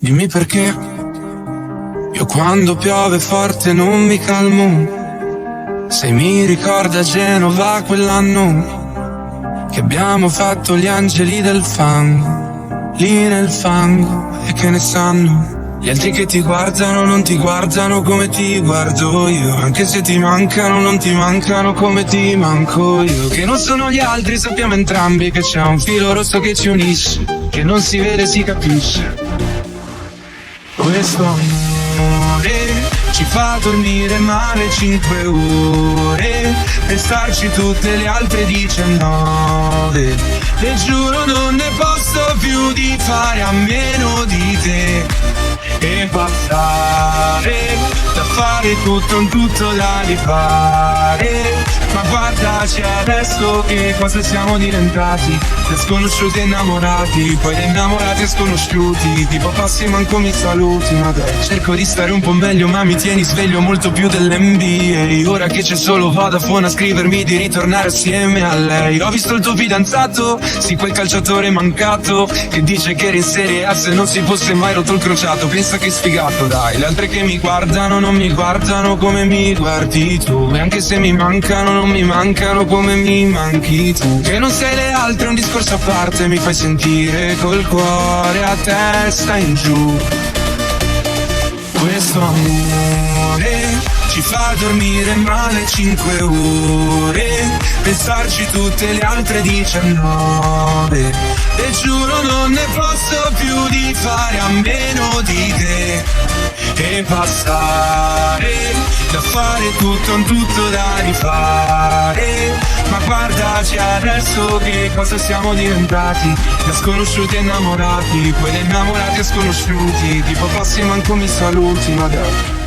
Dimmi perché io quando piove forte non mi calmo. Se mi ricorda Genova quell'anno che abbiamo fatto gli angeli del fango, lì nel fango, e che ne sanno gli altri che ti guardano, non ti guardano come ti guardo io. Anche se ti mancano, non ti mancano come ti manco io. Che non sono gli altri, sappiamo entrambi che c'è un filo rosso che ci unisce, che non si vede, si capisce. Questo amore ci fa dormire male 5 ore e starci tutte le altre 19. E giuro non ne posso più di fare a meno di te e passare da fare tutto un tutto da rifare. Ma guardaci adesso che cosa siamo diventati, da sconosciuti innamorati, poi da innamorati e sconosciuti. Tipo passi manco mi saluti, ma dai, cerco di stare un po' meglio ma mi tieni sveglio molto più dell'NBA. Ora che c'è solo Vodafone a scrivermi di ritornare assieme a lei. Ho visto il tuo fidanzato, sì, quel calciatore mancato che dice che era in Serie A se non si fosse mai rotto il crociato. Pensa che sfigato, dai, le altre che mi guardano non mi guardano come mi guardi tu. E anche se mi mancano non mi mancano come mi manchi tu. Che non sei le altre è un discorso a parte, mi fai sentire col cuore a testa in giù. Questo amore ci fa dormire male 5 ore, pensarci tutte le altre 19. E giuro non ne posso più di fare a meno di te e passare da fare tutto un tutto da rifare. Ma guardaci adesso che cosa siamo diventati, da sconosciuti e innamorati, poi da innamorati e sconosciuti. Tipo passi manco mi saluti, ma dai.